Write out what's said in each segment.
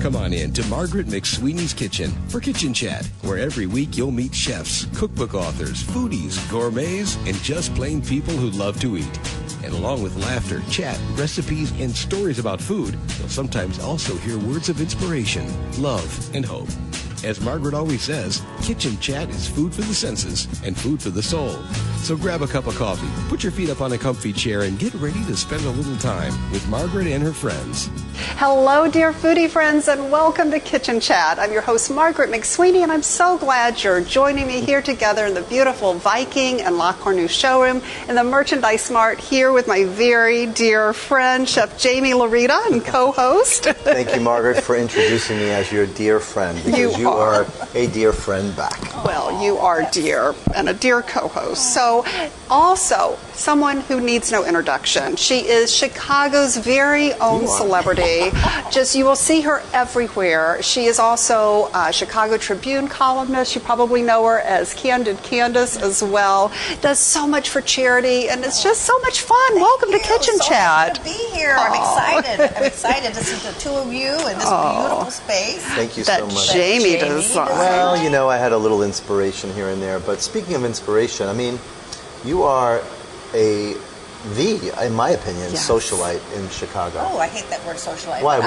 Come on in to Margaret McSweeney's Kitchen for Kitchen Chat, where every week you'll meet chefs, cookbook authors, foodies, gourmets, and just plain people who love to eat. And along with laughter, chat, recipes, and stories about food, you'll sometimes also hear words of inspiration, love, and hope. As Margaret always says, Kitchen Chat is food for the senses and food for the soul. So grab a cup of coffee, put your feet up on a comfy chair, and get ready to spend a little time with Margaret and her friends. Hello, dear foodie friends, and welcome to Kitchen Chat. I'm your host, Margaret McSweeney, and I'm so glad you're joining me here together in the beautiful Viking and La Cornue showroom in the Merchandise Mart, here with my very dear friend, Chef Jaime Larita, and co-host. Thank you, Margaret, for introducing me as your dear friend, because you are a dear friend back. Well, you are dear, and a dear co-host. So, also, someone who needs no introduction. She is Chicago's very own celebrity. Just, you will see her everywhere. She is also a Chicago Tribune columnist. You probably know her as Candid Candace as well. Does so much for charity, and it's just so much fun. Welcome to Kitchen Chat. To be here. I'm excited. I'm excited to see the two of you in this beautiful space. Thank you so much. Jaime designed. Well, you know, I had a little inspiration here and there, but speaking of inspiration, I mean, you are in my opinion, socialite in Chicago. Oh, I hate that word socialite. Why?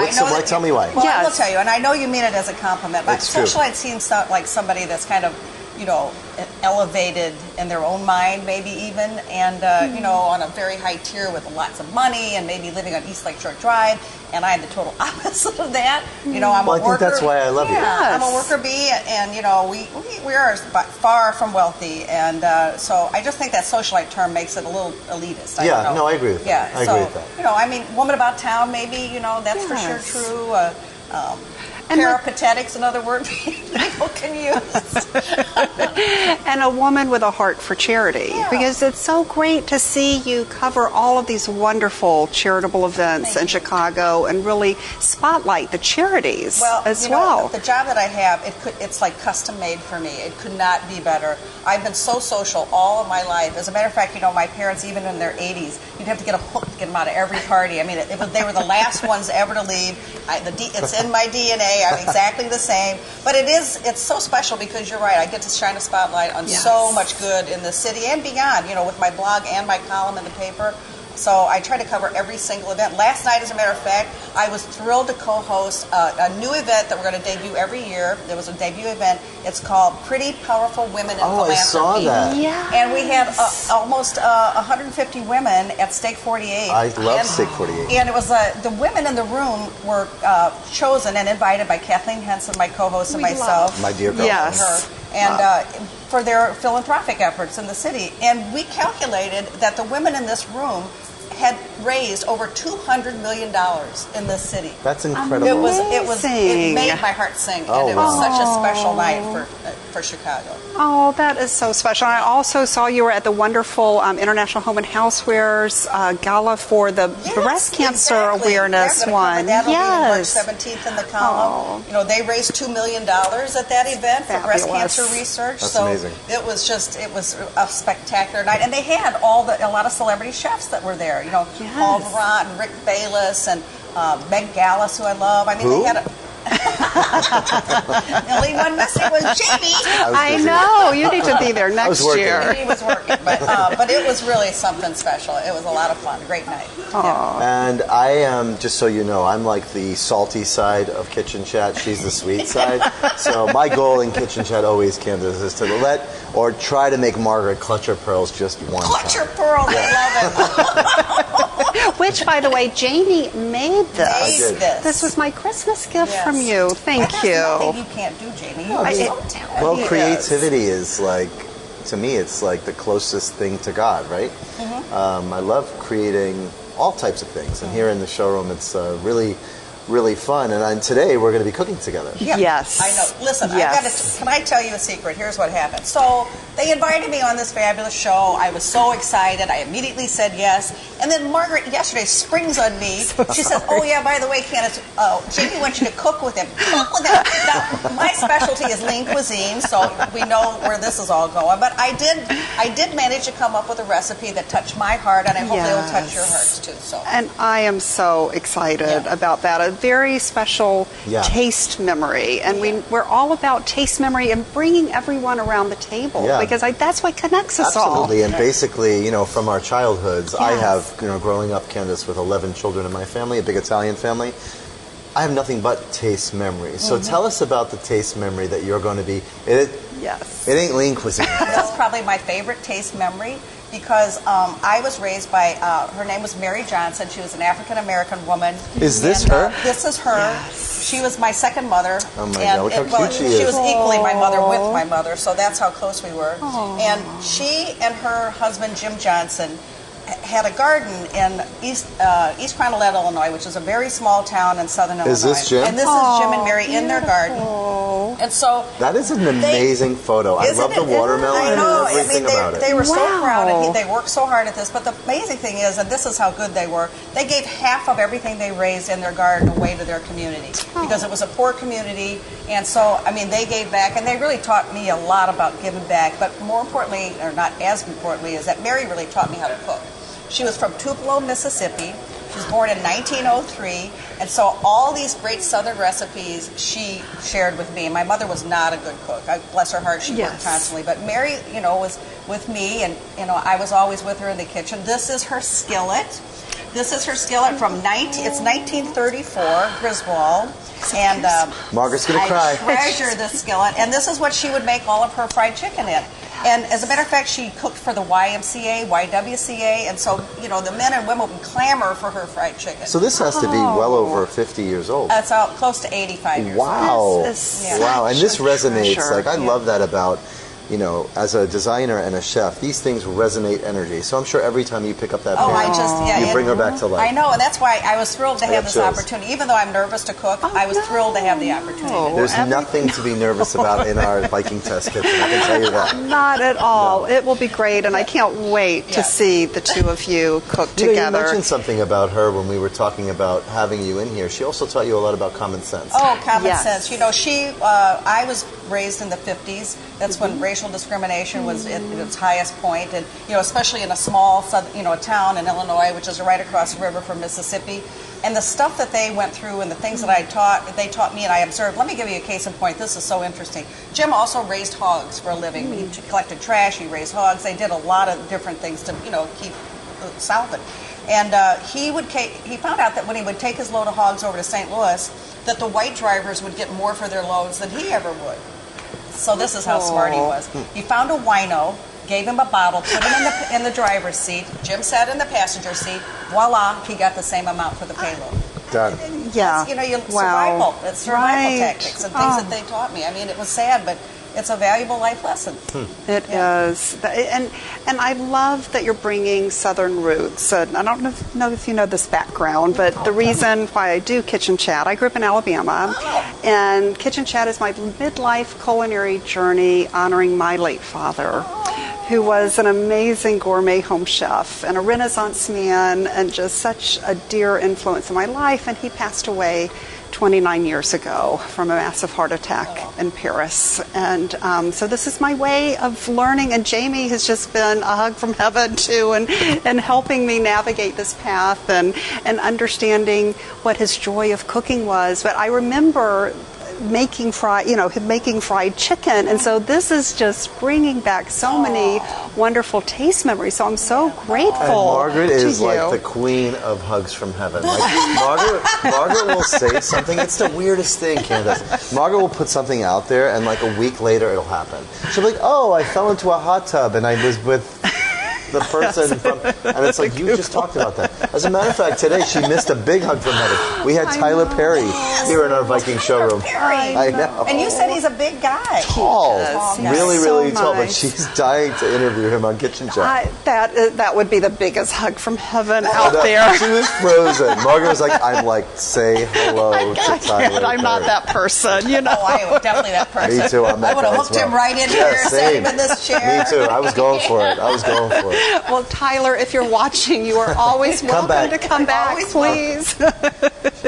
Tell me why. Well, I will tell you, and I know you mean it as a compliment, but It's true. socialite seems like somebody that's kind of, you know, elevated in their own mind, maybe even, and, you know, on a very high tier with lots of money and maybe living on East Lake Shore Drive, and I'm the total opposite of that. You know, I'm a worker. I think that's why I love you. I'm a worker bee, and, you know, we are far from wealthy, and so I just think that socialite term makes it a little elitist. I don't know. No, I agree with that. Yeah, I agree with that. You know, I mean, woman about town, maybe, you know, that's for sure true. Peripatetic's another word people can use. And a woman with a heart for charity, because it's so great to see you cover all of these wonderful charitable events in Chicago and really spotlight the charities as well. The job that I have, it's like custom made for me. It could not be better. I've been so social all of my life. As a matter of fact, you know, my parents, even in their 80s, you'd have to get a hook to get them out of every party. I mean, they were the last ones ever to leave. It's in my DNA. I'm exactly the same. But it's so special because you're right. I get to shine a spotlight on so much good in the city and beyond, you know, with my blog and my column in the paper. So I try to cover every single event. Last night, as a matter of fact, I was thrilled to co-host a new event that we're going to debut every year. There was a debut event. It's called Pretty Powerful Women in Philanthropy. I saw that. Yeah. And we had almost 150 women at Steak 48. I love Steak 48. And it was the women in the room were chosen and invited by Kathleen Henson, my co-host, and myself. My dear girl. Yes. And for their philanthropic efforts in the city. And we calculated that the women in this room had raised over $200 million in this city. That's incredible. It made my heart sing, and it was such a special night for Chicago. Oh, that is so special. I also saw you were at the wonderful International Home and Housewares Gala for the breast cancer awareness one. That'll be March 17th in the column. You know, they raised $2 million at that event for breast cancer research. That's amazing. It was a spectacular night, and they had a lot of celebrity chefs that were there. You know, Paul Verrant and Rick Bayless and Meg Gallus, who I love. I mean, they had the only one missing was Jamie. I know. You need to be there next year. He was working, but it was really something special. It was a lot of fun. A great night. Yeah. And I am, just so you know, I'm like the salty side of Kitchen Chat. She's the sweet side. So my goal in Kitchen Chat always, Candace, is to try to make Margaret clutch her pearls just one time. Clutch her pearls. I love it. Which, by the way, Jamie made this. I did. This was my Christmas gift from you. Thank you. That's nothing you can't do, Jamie. You are so talented. Well, creativity is like, to me, it's like the closest thing to God, right? I love creating all types of things, and here in the showroom, it's really fun. And today we're going to be cooking together. Yeah. Yes. I know. Listen, can I tell you a secret? Here's what happened. So they invited me on this fabulous show. I was so excited. I immediately said yes. And then Margaret yesterday springs on me. She says, oh, yeah, by the way, Candace, Jamie wants you to cook with him. Cook with him. Now, my specialty is lean cuisine, so we know where this is all going. But I did manage to come up with a recipe that touched my heart, and I hope it will touch your hearts, too. So. And I am so excited about that. very special taste memory, and we're all about taste memory and bringing everyone around the table because that's what connects us all. Absolutely, and basically, you know, from our childhoods, I have, you know, growing up, Candace, with 11 children in my family, a big Italian family, I have nothing but taste memory. So tell us about the taste memory that you're going to be. It ain't lean cuisine. That's probably my favorite taste memory because I was raised by, her name was Mary Johnson. She was an African-American woman. Is this her? This is her. Yes. She was my second mother. Oh my God, look how cute she is. She was equally my mother with my mother, so that's how close we were. Aww. And she and her husband, Jim Johnson, had a garden in East Cronolette, Illinois, which is a very small town in southern Illinois. Is this Jim? And this is Jim and Mary in their garden. And so that is an amazing photo. I love the watermelon and everything about it. They were so proud, and they worked so hard at this. But the amazing thing is, and this is how good they were, they gave half of everything they raised in their garden away to their community because it was a poor community. And so, I mean, they gave back, and they really taught me a lot about giving back. But more importantly, or not as importantly, is that Mary really taught me how to cook. She was from Tupelo, Mississippi. She was born in 1903, and so all these great Southern recipes she shared with me. My mother was not a good cook. Bless her heart, she worked constantly. But Mary, you know, was with me, and you know, I was always with her in the kitchen. This is her skillet. This is her skillet from 1934, Griswold. And Margaret's gonna cry. I treasure this skillet, and this is what she would make all of her fried chicken in. And as a matter of fact, she cooked for the YMCA, YWCA, and so, you know, the men and women would clamor for her fried chicken. So this has to be well over 50 years old. That's close to 85 years old. Wow. Wow, and this resonates. Like, I love that about, you know, as a designer and a chef, these things resonate energy. So I'm sure every time you pick up that pan, you bring her back to life. I know, and that's why I was thrilled to have this opportunity. Even though I'm nervous to cook, I was thrilled to have the opportunity. There's nothing to be nervous about in our Viking Test kitchen, I can tell you that. Not at all. No. It will be great, and I can't wait to see the two of you cook together. You mentioned something about her when we were talking about having you in here. She also taught you a lot about common sense. Oh, common sense. You know, I was raised in the 50s. That's when racial discrimination was at its highest point, and you know, especially in a small, you know, a town in Illinois, which is right across the river from Mississippi. And the stuff that they went through, and the things that they taught me, and I observed. Let me give you a case in point. This is so interesting. Jim also raised hogs for a living. He collected trash. He raised hogs. They did a lot of different things to, you know, keep salvage. And he found out that when he would take his load of hogs over to St. Louis, that the white drivers would get more for their loads than he ever would. So this is how smart he was. He found a wino, gave him a bottle, put him in the driver's seat. Jim sat in the passenger seat. Voila, he got the same amount for the payload. Done. Yeah. You know, survival. It's survival tactics and things that they taught me. I mean, it was sad, but it's a valuable life lesson. It is. And I love that you're bringing Southern roots. I don't know if you know this background, but the reason why I do Kitchen Chat, I grew up in Alabama, and Kitchen Chat is my midlife culinary journey honoring my late father, who was an amazing gourmet home chef and a Renaissance man and just such a dear influence in my life. And he passed away 29 years ago from a massive heart attack in Paris. And so this is my way of learning, and Jaime has just been a hug from heaven too, and helping me navigate this path and understanding what his joy of cooking was. But I remember making fried chicken, and so this is just bringing back so many wonderful taste memories. So I'm so grateful. And Margaret is like the queen of hugs from heaven. Like Margaret will say something. It's the weirdest thing, Candace. Margaret will put something out there, and like a week later, it'll happen. She'll be like, "Oh, I fell into a hot tub, and I was with the person from," and it's like, you just talked about that. As a matter of fact, today she missed a big hug from heaven. We had Tyler Perry here in our Viking showroom. I know. And you said he's a big guy. Tall. Really tall, but she's dying to interview him on Kitchen Chat. That would be the biggest hug from heaven out there. She was frozen. Margaret was like, I'm like, say hello to Tyler Perry. I'm not that person, you know. Oh, I am definitely that person. Me too. I would have hooked him right in here and set him in this chair. Me too. I was going for it. Well, Tyler, if you're watching, you are always welcome to come back, please.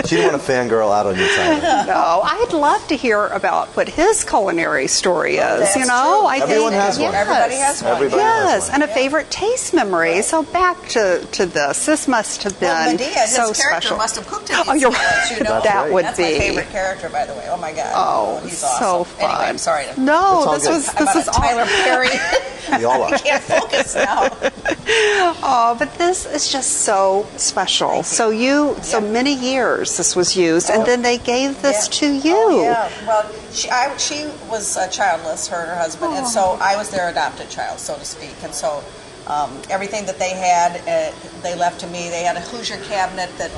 She didn't want to fangirl out on you, Tyler. No, I'd love to hear about what his culinary story is. That's you know, true. I Everyone think, has one. yes. Everybody has one. Everybody Yes, has one. and a favorite taste memory. So back to this. This must have been Well, Medea, his so character special. must have cooked it. Oh, you're right. You know? That's that right. would That's be my favorite character, by the way. Oh my God. Oh, he's so awesome. fun. Anyway, I'm sorry. It's No, all this good. was I'm this on is a Tyler Perry. We all I are. can't focus now. Oh, but this is just so special. So so many years this was used, and then they gave this to you. Oh, yeah. Well, she was childless, her and her husband, and so I was their adopted child, so to speak. And so everything that they had, they left to me. They had a Hoosier cabinet that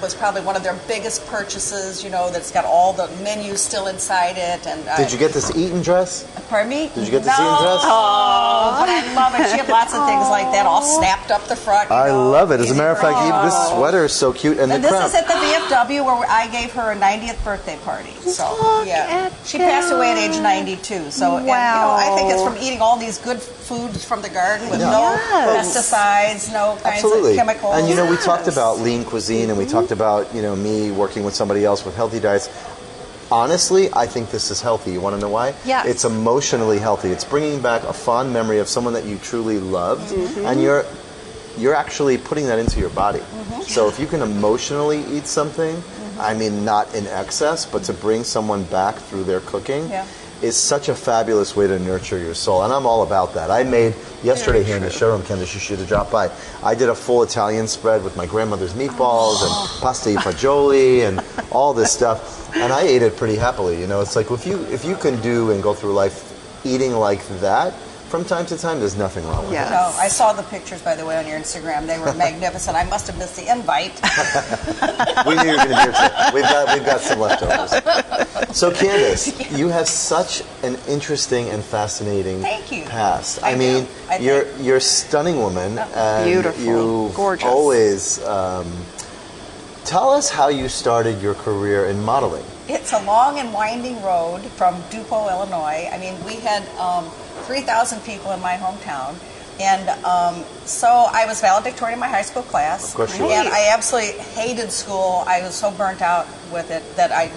was probably one of their biggest purchases, you know, that's got all the menus still inside it. And Did you get this Eton dress? Pardon me? Did you get the Eton dress? Oh, but I love it. She had lots of things like that, all snapped up the front. You I know, love it. As a easy matter of for fact, even this sweater is so cute, and And the this crown. is at the VFW where I gave her a 90th birthday party. So Look yeah, at she passed away at age that. 92. So and, Wow. I think it's from eating all these good foods from the garden with Yeah. no Yes. pesticides, no kinds Absolutely. of chemicals. And you know, we talked Yes. about lean cuisine, and we talked about, you know, me working with somebody else with healthy diets. Honestly, I think this is healthy. You want to know why? Yes. It's emotionally healthy. It's bringing back a fond memory of someone that you truly loved, and you're actually putting that into your body. So if you can emotionally eat something, I mean, not in excess, but to bring someone back through their cooking, Yeah. is such a fabulous way to nurture your soul. And I'm all about that. I made yesterday here in the showroom, Candace, you should have dropped by. I did a full Italian spread with my grandmother's meatballs and pasta e fagioli and all this stuff. And I ate it pretty happily. You know, it's like if you can do and go through life eating like that, from time to time, there's nothing wrong with Yes. it. No, I saw the pictures, by the way, on your Instagram. They were magnificent. I must have missed the invite. We knew you were going to be here too. We've got some leftovers. So Candace, you have such an interesting and fascinating Thank you. past. I I mean, do. you're a stunning woman. And Beautiful. You've Gorgeous. always tell us how you started your career in modeling. It's a long and winding road from Tupelo, Illinois. I mean, we had 3,000 people in my hometown. And so I was valedictorian in my high school class. Of course you were. And I absolutely hated school. I was so burnt out with it that I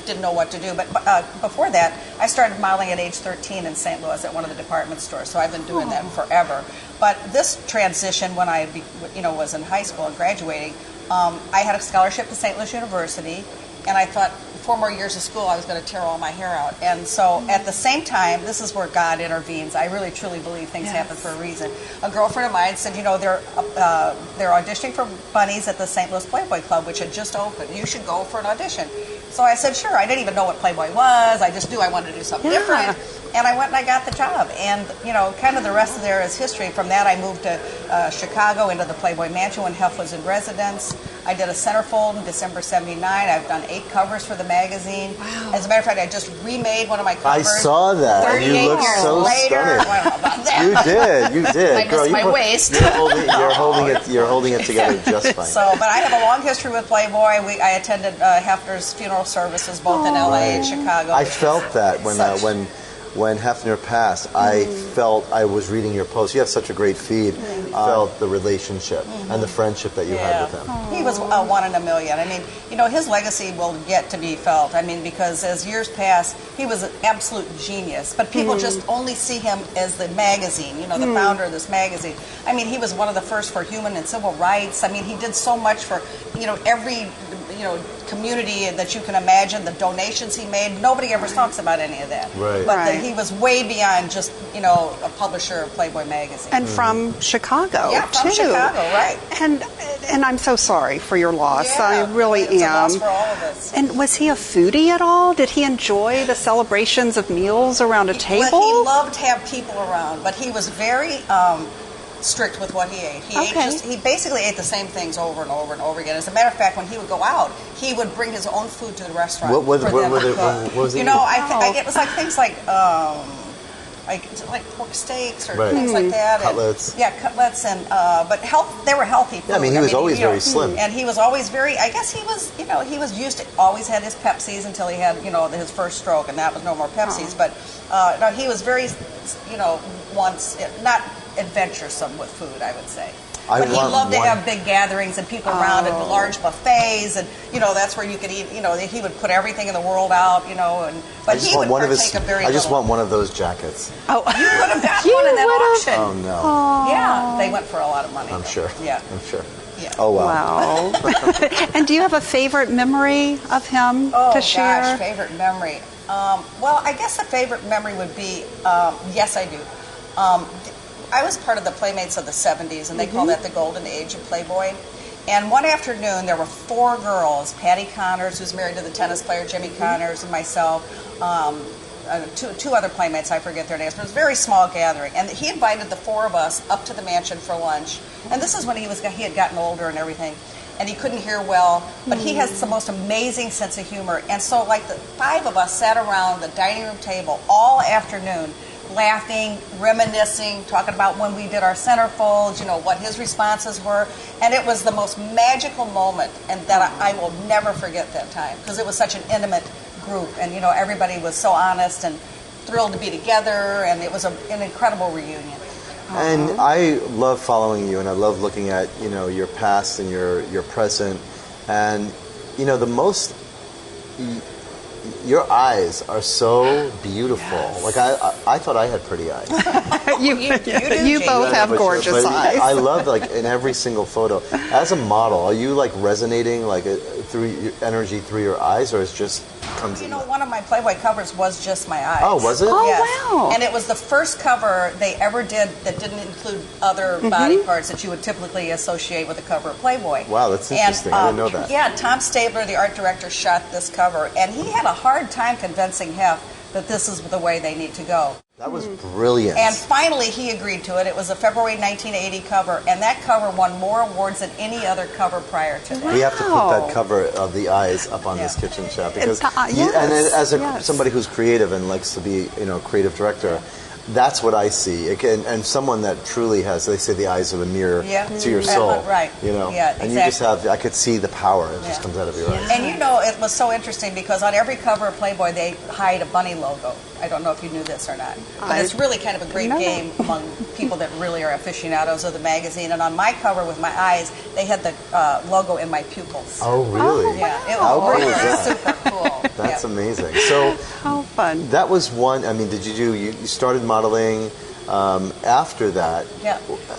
didn't know what to do. But before that, I started modeling at age 13 in St. Louis at one of the department stores. So I've been doing that forever. But this transition, when I was in high school and graduating, I had a scholarship to St. Louis University, and I thought 4 more years of school I was going to tear all my hair out. And so at the same time, this is where God intervenes. I really truly believe things happen for a reason. A girlfriend of mine said, you know, they're auditioning for bunnies at the St. Louis Playboy Club, which had just opened. You should go for an audition. So I said, sure. I didn't even know what Playboy was. I just knew I wanted to do something different. And I went and I got the job. And, you know, kind of the rest of there is history. From that, I moved to Chicago into the Playboy Mansion when Heff was in residence. I did a centerfold in December '79. I've done 8 covers for the magazine. Wow. As a matter of fact, I just remade one of my covers. I saw that. 38 You look years so later. stunning. Well, about that. You did. I missed my waist. You're holding it together just fine. So, but I have a long history with Playboy. I attended Hefner's funeral services both in LA and Chicago. I felt that when Hefner passed. I felt I was reading your post. You have such a great feed. I felt the relationship and the friendship that you had with him. He was 1 in a million. I mean, you know, his legacy will yet to be felt. I mean, because as years pass, he was an absolute genius. But people just only see him as the magazine, you know, the founder of this magazine. I mean, he was one of the first for human and civil rights. I mean, he did so much for, you know, every, you know, community that you can imagine, the donations he made. Nobody ever talks about any of that. Right. But Right. he was way beyond just, you know, a publisher of Playboy magazine. And from Chicago, Yeah, from too. Chicago, right. And I'm so sorry for your loss. Yeah, I really it's am. a loss for all of us. And was he a foodie at all? Did he enjoy the celebrations of meals around a table? Well, he loved to have people around, but he was very strict with what he ate. He basically ate the same things over and over and over again. As a matter of fact, when he would go out, he would bring his own food to the restaurant. What was for them to it? cook. What was he You know, eating? it was like things like pork steaks or Right. things like that. Cutlets. And, cutlets and but they were healthy food. Yeah, I mean, he was always very slim. And he was always very, I guess he was, you know, he was used to, always had his Pepsis until he had, you know, his first stroke, and that was no more Pepsis. But no, he was very, you know, not adventuresome with food, I would say. I But he want loved to one- have big gatherings and people around and large buffets, and that's where you could eat. He would put everything in the world out, but he would partake of very I just little. want one of those jackets. Oh, You could have gotten one in that auction. Oh no. Yeah, they went for a lot of money. I'm though. sure. Yeah. I'm sure. Yeah. Oh wow. wow. And do you have a favorite memory of him Oh to share? gosh, favorite memory. Well, I guess the favorite memory would be yes, I do. I was part of the Playmates of the 70s, and they call that the golden age of Playboy. And one afternoon, there were 4 girls, Patty Connors, who's married to the tennis player Jimmy Connors, and myself, two other Playmates, I forget their names, but it was a very small gathering. And he invited the 4 of us up to the mansion for lunch. And this is when he had gotten older and everything. And he couldn't hear well, but he has the most amazing sense of humor. And so, like, the 5 of us sat around the dining room table all afternoon, laughing, reminiscing, talking about when we did our centerfolds, what his responses were. And it was the most magical moment, and that I will never forget that time, because it was such an intimate group, and everybody was so honest and thrilled to be together, and it was an incredible reunion. And I love following you, and I love looking at your past and your present, and the most. Your eyes are so beautiful. Yes. Like I thought I had pretty eyes. You do, both Jamie. have But gorgeous eyes. I love in every single photo. As a model, are you resonating through your energy through your eyes, or it just comes in? One of my Playboy covers was just my eyes. Oh, was it? Oh, Yes. wow. And it was the first cover they ever did that didn't include other body parts that you would typically associate with a cover of Playboy. Wow, that's interesting. I didn't know that. Yeah, Tom Stabler, the art director, shot this cover, and he had a hard time convincing Hef that this is the way they need to go. That was brilliant. And finally, he agreed to it. It was a February 1980 cover, and that cover won more awards than any other cover prior to that. we have to put Wow. that cover of the eyes up on this kitchen chef, because yes, and as yes. somebody who's creative and likes to be a creative director, that's what I see. And someone that truly has, they say the eyes are the mirror to your soul. Right. And Yeah, you just exactly. I could see the power that just comes out of your eyes. And it was so interesting because on every cover of Playboy, they hide a bunny logo. I don't know if you knew this or not. But it's really kind of a great game among people that really are aficionados of the magazine. And on my cover with my eyes, they had the logo in my pupils. Oh, really? Yeah, it How was cool is really that? super cool. That's Yeah. amazing. So How fun. that was one. I mean, did you started modeling after that? Yeah.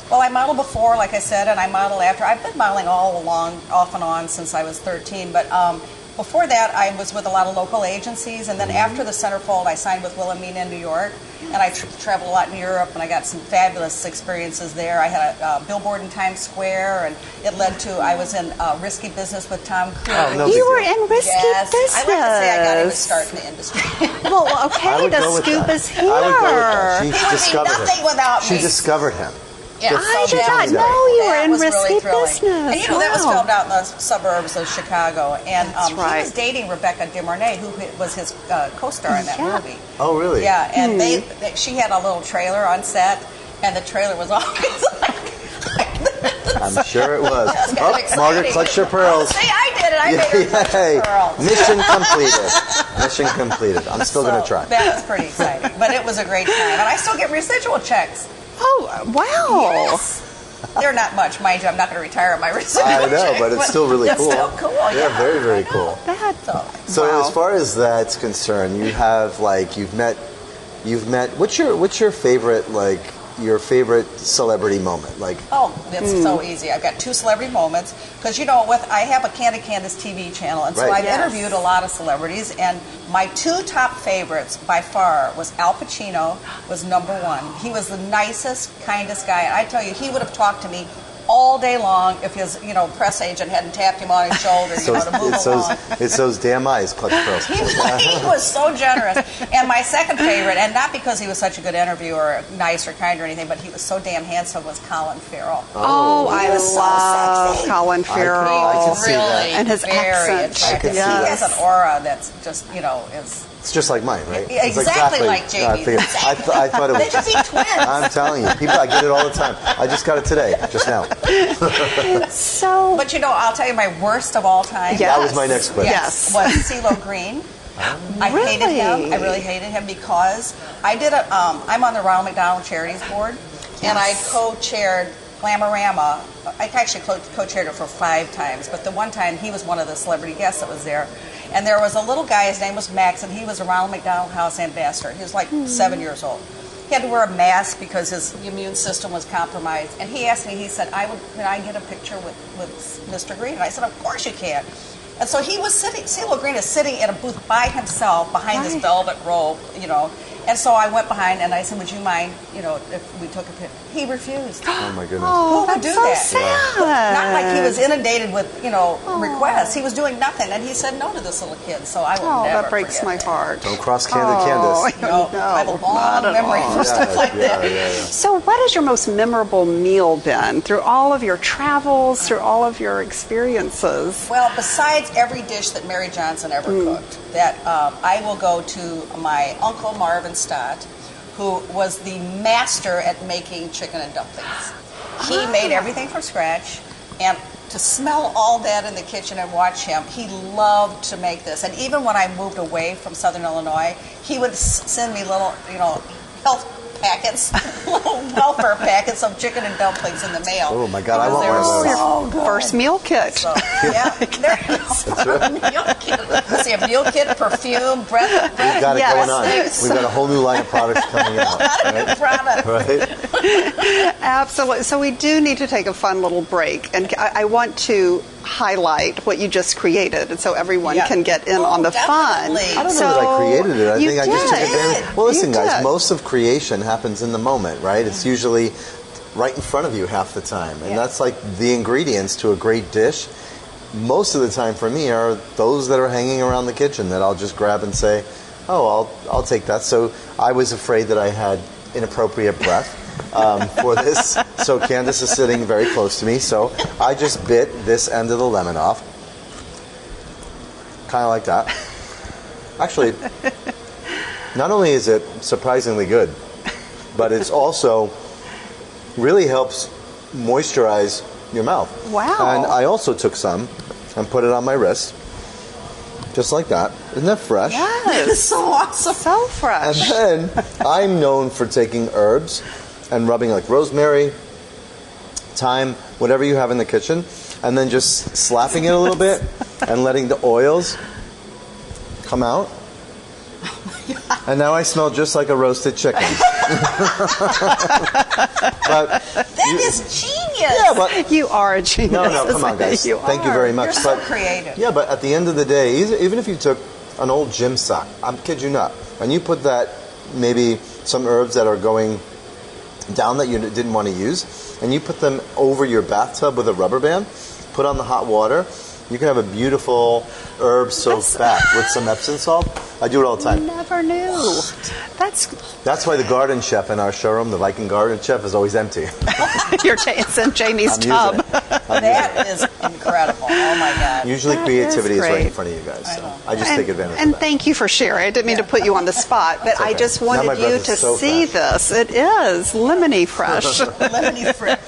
Well, I modeled before, like I said, and I modeled after. I've been modeling all along, off and on, since I was 13. But before that, I was with a lot of local agencies. And then after the centerfold, I signed with Wilhelmina in New York. And I traveled a lot in Europe, and I got some fabulous experiences there. I had a billboard in Times Square, and it led to, I was in Risky Business with Tom Cruise. Oh, no You big were deal. in risky Yes. business. I like to say I got him to start in the industry. Well, I okay, would the go with scoop that. is here. I would go with that. She He would be discovered nothing him. without She me. discovered him. Yeah, I so did that not was- know you were that in was risky really thrilling. business. And that was Wow. filmed out in the suburbs of Chicago. And That's he right. was dating Rebecca De Mornay, who was his co-star in that Yeah. movie. Oh, really? Yeah, and she had a little trailer on set, and the trailer was always I'm sure it was. That's kind of Oh, exciting. Margaret, clutch your pearls. See, I did it. I made her clutch Yay. her pearls. Mission completed. Mission completed. I'm still going to try. That was pretty exciting, but it was a great time, and I still get residual checks. Oh, wow. Yes. They're not much, mind you. I'm not going to retire my residual I know, checks, but it's still really they're cool. Still cool. Yeah, very, very I know. cool. So Wow. as far as that's concerned, you have you've met. What's your favorite your favorite celebrity moment? Oh, it's so easy. I've got 2 celebrity moments because I have a Candace TV channel, and so Right. I've interviewed a lot of celebrities, and my 2 top favorites by far was Al Pacino was number 1. He was the nicest, kindest guy, and I tell you, he would have talked to me all day long if his press agent hadn't tapped him on his shoulder to move along. It's those damn eyes, clutch pearls. He was so generous. And my second favorite, and not because he was such a good interviewer, or nice or kind or anything, but he was so damn handsome, was Colin Farrell. Oh, He I was so love sexy. Colin Farrell. I can see that. And his Very accent. I can attractive. see that. He has an aura that's just, is... It's just like mine, right? Yeah, It's exactly like I Jamie's. figured- I thought it They was could be twins. I'm telling you, people, I get it all the time. I just got it today, just now. So, But I'll tell you my worst of all time. Yes. That was my next question. Yes. Was CeeLo Green. I hated him. I really hated him because I did I'm on the Ronald McDonald Charities Board, and I co-chaired Glamorama. I actually co-chaired it for 5 times, but the one time he was one of the celebrity guests that was there. And there was a little guy, his name was Max, and he was a Ronald McDonald House ambassador. He was like 7 years old. He had to wear a mask because his immune system was compromised. And he asked me, he said, can I get a picture with Mr. Green? And I said, of course you can. And so he was sitting, CeeLo Green is sitting in a booth by himself behind this velvet robe, you know. And so I went behind and I said, would you mind, you know, if we took a picture? He refused. Oh my goodness. Oh, Who would that's do so that? sad. Not like he was inundated with, you know, requests. He was doing nothing, and he said no to this little kid. So I will never that breaks forget my that. heart. Don't cross Candace. No, I have a long memory for stuff like that. So what has your most memorable meal been through all of your travels, through all of your experiences? Well, besides every dish that Mary Johnson ever cooked, that I will go to my Uncle Marvin Stott, who was the master at making chicken and dumplings. He made everything from scratch, and to smell all that in the kitchen and watch him, he loved to make this. And even when I moved away from Southern Illinois, he would send me little, you know, health packets, little welfare packets of chicken and dumplings in the mail. Oh my God, I want one of those. So good. First meal kit. So, yeah, there you go. Meal kit. Let's see, a meal kit, perfume, breath. We've got it Yes. going on. We've got a whole new line of products coming out. Right? Product. Right? Absolutely. So we do need to take a fun little break, and I want to highlight what you just created, and so everyone can get in on the fun. definitely. I don't know that I created it. I think I just took did. advantage. Well, listen, You guys, did. most of creation happens in the moment, right? It's usually right in front of you half the time. And that's like the ingredients to a great dish. Most of the time for me are those that are hanging around the kitchen that I'll just grab and say, oh, I'll take that. So I was afraid that I had inappropriate breath for this. So Candace is sitting very close to me. So I just bit this end of the lemon off. Kind of like that. Actually, not only is it surprisingly good, but it's also really helps moisturize your mouth. Wow. And I also took some and put it on my wrist, just like that. Isn't that fresh? It's so awesome. So fresh. And then I'm known for taking herbs and rubbing like rosemary, thyme, whatever you have in the kitchen, and then just slapping it a little bit and letting the oils come out. And now I smell just like a roasted chicken. That is genius. Yeah, but You are a genius. no, come on, guys. You Thank you are. very much. You're so But creative. yeah, but at the end of the day, even if you took an old gym sock, I kid you not, and you put that, maybe some herbs that are going down that you didn't want to use, and you put them over your bathtub with a rubber band, put on the hot water, you can have a beautiful herb soaked bath with some Epsom salt. I do it all the time. Never knew. That's why the garden chef in our showroom, the Viking garden chef, is always empty. it's in Jamie's I'm tub. using it. That is incredible. Oh my God. Usually That creativity is is right in great. front of you guys. I So know. I just take advantage And of that. thank you for sharing. I didn't mean to put you on the spot, but I okay. just Now my wanted breath you is to so see fresh. this. It is lemony fresh. Lemony fresh.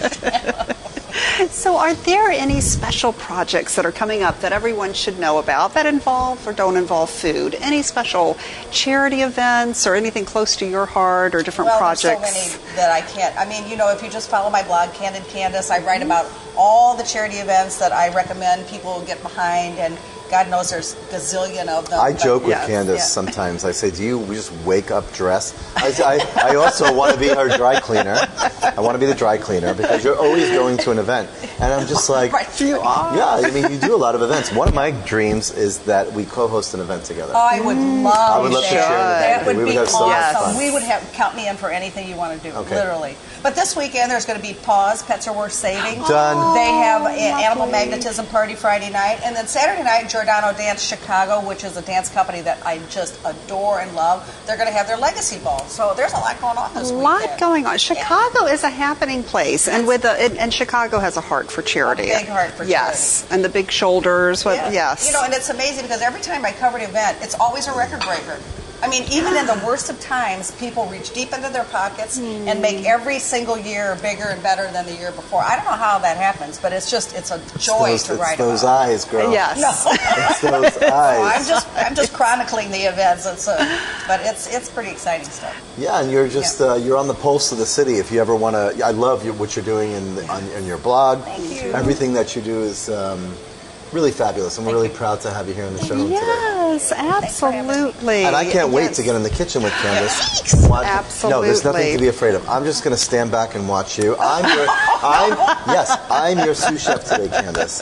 So are there any special projects that are coming up that everyone should know about that involve or don't involve food? Any special charity events or anything close to your heart or different projects? There's so many that I can't. I mean, you know, if you just follow my blog, Candid Candace, I write about all the charity events that I recommend people get behind, and God knows there's a gazillion of them. I joke with Yes, Candace yeah. sometimes. I say, do you just wake up dressed? I also want to be her dry cleaner. I want to be the dry cleaner because you're always going to an event. And I'm just like, Right. You are. yeah, I mean, you do a lot of events. One of my dreams is that we co-host an event together. Oh, I would love I would love to share that. that. That would We would be have so much awesome. fun. We would have count me in for anything you want to do, Okay. literally. But this weekend there's going to be Paws, Pets Are Worth Saving. Done. They have an animal magnetism party Friday night, and then Saturday night Giordano Dance Chicago, which is a dance company that I just adore and love. They're going to have their legacy ball. So there's a lot going on this A weekend. lot going on. Chicago is a happening place, and and Chicago has a heart for charity. A big heart for Yes, and the big shoulders. Yeah. Yes. You know, and it's amazing because every time I cover an event, it's always a record breaker. I mean, even in the worst of times, people reach deep into their pockets and make every single year bigger and better than the year before. I don't know how that happens, but it's a joy to write those about. eyes, girl. Yes. No. It's those eyes. I'm just chronicling the events. But it's pretty exciting stuff. Yeah, and you're just you're on the pulse of the city. If you ever want to, I love what you're doing on your blog. Thank you. Everything that you do is really fabulous, and we're really proud to have you here in the showroom today. Yes, absolutely. And I can't wait to get in the kitchen with Candace. And watch. Absolutely. No, there's nothing to be afraid of. I'm just going to stand back and watch you. I'm your sous chef today, Candace.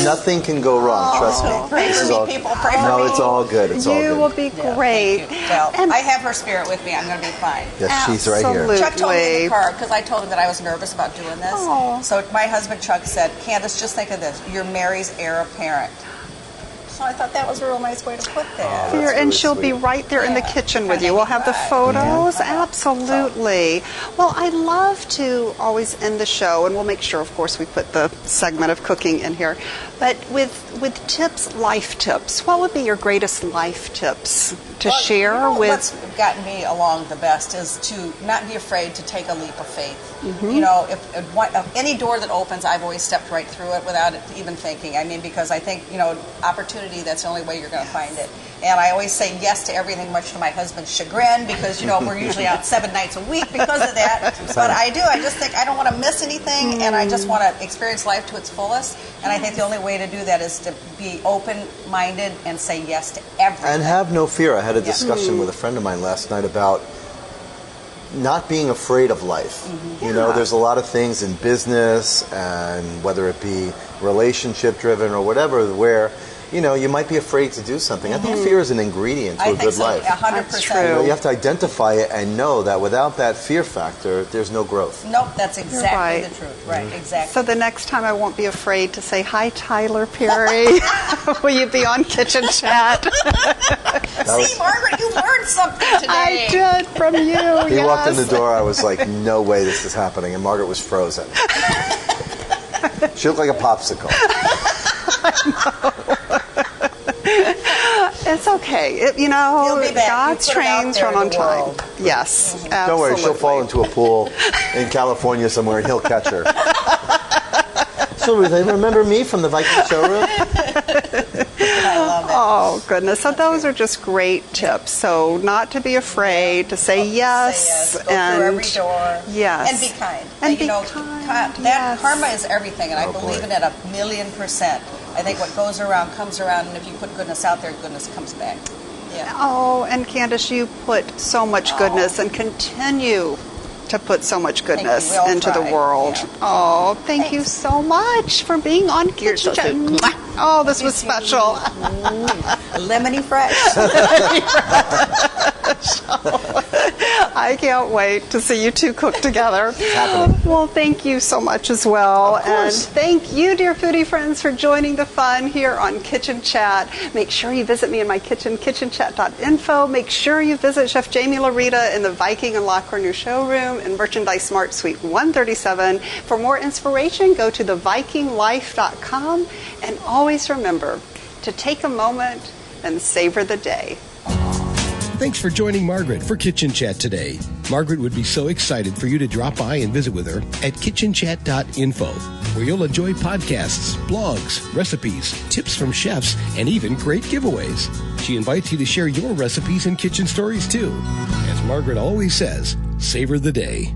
Nothing can go wrong. Trust me. Pray for me, people. Pray for me. No, it's all good. It's all good. You will be great. Well, I have her spirit with me. I'm going to be fine. Yes, she's right here. Absolutely. Chuck told me in the car, because I told him that I was nervous about doing this. Aw. So my husband Chuck said, Candace, just think of this. You're Mary's heir apparent. So I thought that was a real nice way to put that. Here, really and she'll be sweet. right there in the kitchen with Kinda you. We'll have the right. photos. Absolutely. Well, I love to always end the show, and we'll make sure, of course, we put the segment of cooking in here. But with tips, life tips, what would be your greatest life tips to share with? What's gotten me along the best is to not be afraid to take a leap of faith. Mm-hmm. You know, if any door that opens, I've always stepped right through it without even thinking. I mean, because I think, opportunity, that's the only way you're going to find it. And I always say yes to everything, much to my husband's chagrin, because, we're usually out 7 nights a week because of that. But I just think I don't want to miss anything, and I just want to experience life to its fullest. And I think the only way to do that is to be open-minded and say yes to everything. And have no fear. I had a discussion with a friend of mine last night about not being afraid of life. Mm-hmm. There's a lot of things in business, and whether it be relationship-driven or whatever, where you might be afraid to do something. I think fear is an ingredient to a good life. 100%. That's true. You have to identify it and know that without that fear factor, there's no growth. Nope, that's exactly right. the truth. Right, exactly. So the next time I won't be afraid to say, hi, Tyler Perry. Will you be on Kitchen Chat? See, Margaret, you learned something today. I did from you, He walked in the yes. door, I was like, no way this is happening. And Margaret was frozen. She looked like a popsicle. It's okay. He'll be back. God's You put it out trains there run in on the time. world. Yes, absolutely. Don't worry, she'll fall into a pool in California somewhere and he'll catch her. So they remember me from the Viking showroom? I love it. Oh, goodness. So those are just great tips. So not to be afraid, to say yes. Go through every door. Yes. And be kind. And be know, kind, that yes. karma is everything, and I believe boy. in it 1,000,000%. I think what goes around comes around, and if you put goodness out there, goodness comes back. Yeah. Oh, and Candace, you put so much goodness and continue to put so much goodness We all into the try. world. Yeah. Oh, thank you so much for being on Kitchen Chat. Oh, this was special. Lemony fresh. I can't wait to see you two cook together. Well, thank you so much as well. And thank you, dear foodie friends, for joining the fun here on Kitchen Chat. Make sure you visit me in my kitchen, kitchenchat.info. Make sure you visit Chef Jaime Larita in the Viking and La Cornue showroom in Merchandise Smart Suite 137. For more inspiration, go to thevikinglife.com. And always remember to take a moment and savor the day. Thanks for joining Margaret for Kitchen Chat today. Margaret would be so excited for you to drop by and visit with her at kitchenchat.info, where you'll enjoy podcasts, blogs, recipes, tips from chefs, and even great giveaways. She invites you to share your recipes and kitchen stories too. As Margaret always says, savor the day.